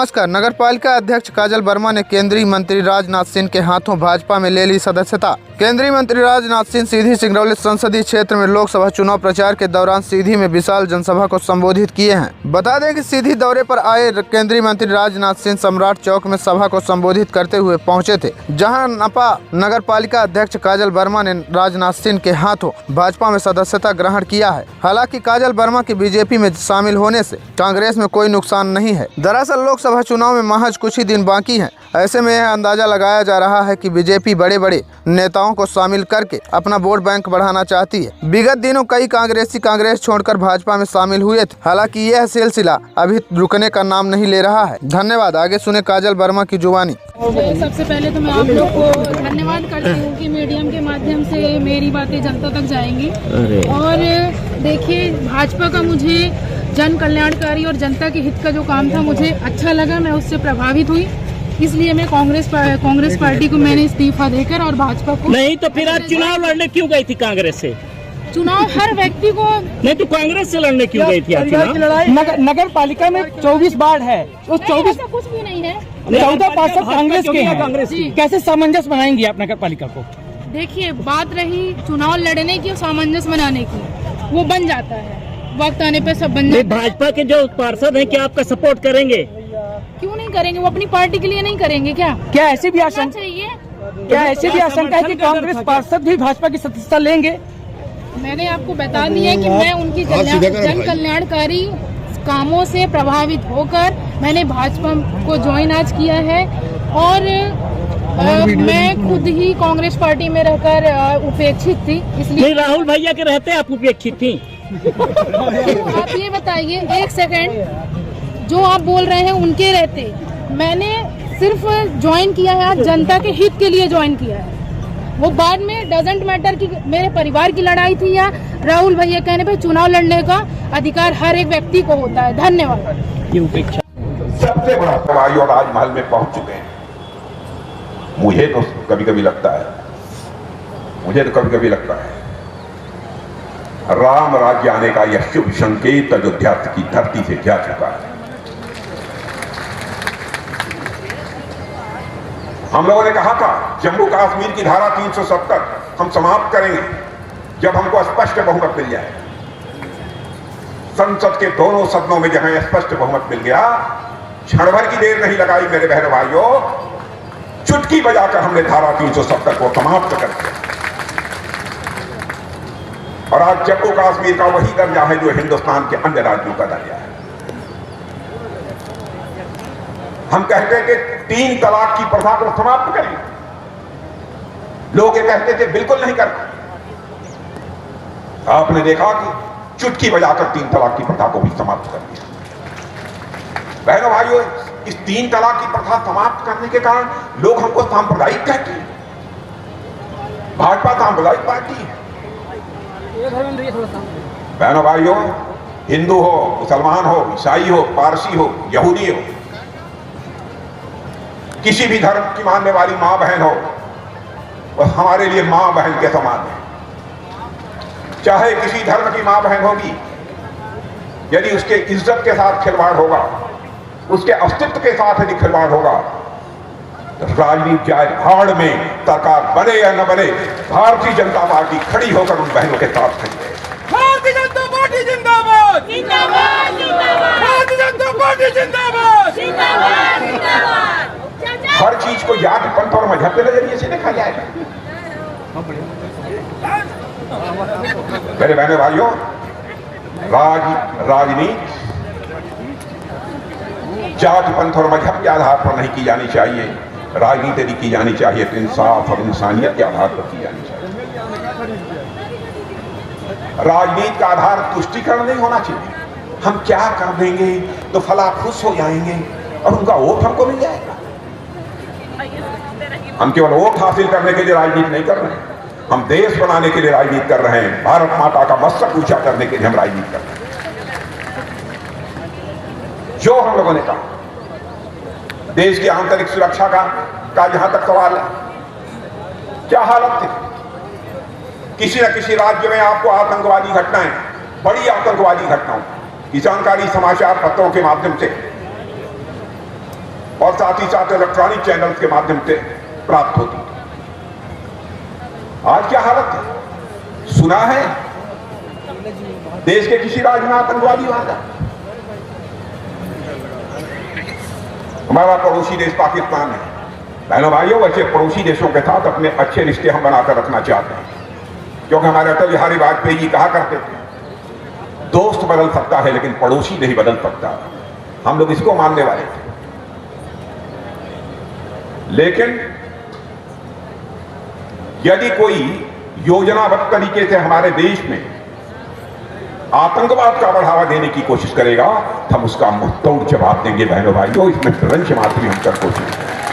नमस्कार। नगरपालिका अध्यक्ष काजल वर्मा ने केंद्रीय मंत्री राजनाथ सिंह के हाथों भाजपा में ले ली सदस्यता। केंद्रीय मंत्री राजनाथ सिंह सीधी सिंगरौली संसदीय क्षेत्र में लोकसभा चुनाव प्रचार के दौरान सीधी में विशाल जनसभा को संबोधित किए हैं। बता दें कि सीधी दौरे पर आए केंद्रीय मंत्री राजनाथ सिंह सम्राट चौक में सभा को संबोधित करते हुए पहुंचे थे, जहां नपा नगरपालिका अध्यक्ष काजल वर्मा ने राजनाथ सिंह के हाथों भाजपा में सदस्यता ग्रहण किया है। हालांकि काजल वर्मा के बीजेपी में शामिल होने से कांग्रेस में कोई नुकसान नहीं है। दरअसल लोकसभा चुनाव में महज कुछ ही दिन बाकी हैं। ऐसे में यह अंदाजा लगाया जा रहा है कि बीजेपी बड़े बड़े नेताओं को शामिल करके अपना वोट बैंक बढ़ाना चाहती है। विगत दिनों कई कांग्रेसी कांग्रेस छोड़कर भाजपा में शामिल हुए थे। हालांकि यह सिलसिला अभी रुकने का नाम नहीं ले रहा है। धन्यवाद। आगे सुने काजल वर्मा की जुबानी। सबसे पहले तो मैं आप लोग को धन्यवाद करती हूँ कि मीडियम के माध्यम से मेरी बातें जनता तक जाएंगी। और देखिए, भाजपा का मुझे जन कल्याणकारी और जनता के हित का जो काम था मुझे अच्छा लगा, मैं उससे प्रभावित हुई। इसलिए मैं कांग्रेस पार्टी को मैंने इस्तीफा देकर और भाजपा को नहीं। तो फिर आप चुनाव लड़ने क्यों गई थी कांग्रेस से? चुनाव हर व्यक्ति को नहीं, तो कांग्रेस से लड़ने क्यों गई थी आप चुनाव? नगर पालिका में 24 वार्ड है, उस 24 कुछ भी नहीं है। 14 पार्षद कांग्रेस के हैं। कैसे सामंजस बनाएंगे आप नगर पालिका को? देखिए, बात रही चुनाव लड़ने की और सामंजस्य बनाने की, वो बन जाता है वक्त आने पे, सब बन जाता है। भाजपा के जो पार्षद हैं, क्या आपका सपोर्ट करेंगे? क्यों नहीं करेंगे? वो अपनी पार्टी के लिए नहीं करेंगे क्या ऐसी भी आशंका चाहिए? क्या ऐसी भी आशंका है कि कांग्रेस पार्षद भी भाजपा की सदस्यता लेंगे? मैंने आपको बता दिया कि मैं उनकी जन कल्याणकारी कामों से प्रभावित होकर मैंने भाजपा को ज्वाइन आज किया है। और मैं खुद ही कांग्रेस पार्टी में रहकर उपेक्षित थी, इसलिए राहुल भैया के रहते आप उपेक्षित थी। आप ये बताइए, एक सेकंड, जो आप बोल रहे हैं उनके रहते मैंने सिर्फ ज्वाइन किया है, आज जनता के हित के लिए ज्वाइन किया है। वो बाद में डजेंट मैटर की मेरे परिवार की लड़ाई थी या राहुल भैया कहने पे चुनाव लड़ने का अधिकार हर एक व्यक्ति को होता है। धन्यवाद। सबसे बड़ा सवाई और राजमहल में पहुंच चुके हैं। मुझे तो कभी कभी लगता है राम राज्य आने का यह शुभ संकेत अयोध्या की धरती से जा चुका है। हम लोगों ने कहा था जम्मू कश्मीर की धारा 370 हम समाप्त करेंगे जब हमको स्पष्ट बहुमत मिल जाए। संसद के दोनों सदनों में जहां स्पष्ट बहुमत मिल गया, क्षण भर की देर नहीं लगाई मेरे बहनों भाइयों, चुटकी बजाकर हमने धारा 370 को समाप्त कर दिया। और आज जम्मू कश्मीर का वही दर्जा है जो हिंदुस्तान के अन्य राज्यों का दर्जा है। हम कहते थे 3 तलाक की प्रथा को समाप्त करें, लोग ये कहते थे बिल्कुल नहीं करते। आपने देखा कि चुटकी बजाकर 3 तलाक की प्रथा को भी समाप्त कर दिया। बहनों भाइयों, इस 3 तलाक की प्रथा समाप्त करने के कारण लोग हमको सांप्रदायिक कहते हैं। भाजपा सांप्रदायिक पार्टी है। बहनों भाइयों, हिंदू हो, मुसलमान हो, ईसाई हो, पारसी हो, यहूदी हो, किसी भी धर्म की मानने वाली मां बहन हो, वह हमारे लिए मां बहन के समान है। चाहे किसी धर्म की मां बहन होगी, यदि उसके इज्जत के साथ खिलवाड़ होगा, उसके अस्तित्व के साथ यदि खिलवाड़ होगा, तो राजनीति जाए भाड़ में, सरकार बने या न बने, भारतीय जनता पार्टी खड़ी होकर उन बहनों के साथ खड़ी है। भारतीय जनता पार्टी जिंदाबाद, जिंदाबाद, जिंदाबाद। भारतीय जनता पार्टी जिंदाबाद, जिंदाबाद, जिंदाबाद। हर चीज को जाति पंथ और मजहब के नजरिए से देखा जाएगा। मेरे बहनों भाइयों, राजनीति जाति पंथ और मजहब के आधार पर नहीं की जानी चाहिए। राजनीति यदि की जानी चाहिए तो इंसाफ और इंसानियत के आधार पर की जानी चाहिए। राजनीति का आधार तुष्टीकरण नहीं होना चाहिए। हम क्या कर देंगे तो फला खुश हो जाएंगे और उनका वोट हमको मिल जाएगा। हम केवल वोट हासिल करने के लिए राजनीति नहीं कर रहे हैं, हम देश बनाने के लिए राजनीति कर रहे हैं। भारत माता का मस्तक ऊंचा करने के लिए हम राजनीति कर रहे हैं। जो हम लोगों ने कहा देश की आंतरिक सुरक्षा का जहां तक सवाल है, क्या हालत थी? किसी न किसी राज्य में आपको आतंकवादी घटनाएं, बड़ी आतंकवादी घटनाओं की जानकारी समाचार पत्रों के माध्यम से और साथ ही साथ इलेक्ट्रॉनिक चैनल्स के माध्यम से प्राप्त होती थी। आज क्या हालत है? सुना है देश के किसी राज्य में आतंकवादी भागा? हमारा पड़ोसी देश पाकिस्तान है। बहनों भाइयों, वैसे पड़ोसी देशों के साथ अपने अच्छे रिश्ते हम बनाकर रखना चाहते हैं, क्योंकि हमारे अटल बिहारी वाजपेयी जी कहा करते थे, दोस्त बदल सकता है लेकिन पड़ोसी नहीं बदल सकता। हम लोग इसको मानने वाले थे। लेकिन यदि कोई योजनाबद्ध तरीके से हमारे देश में आतंकवाद का बढ़ावा देने की कोशिश करेगा, हम उसका मुंहतोड़ जवाब देंगे। बहनों भाइयों, इसमें रंच मात्र भी हम कर कोशिश करें।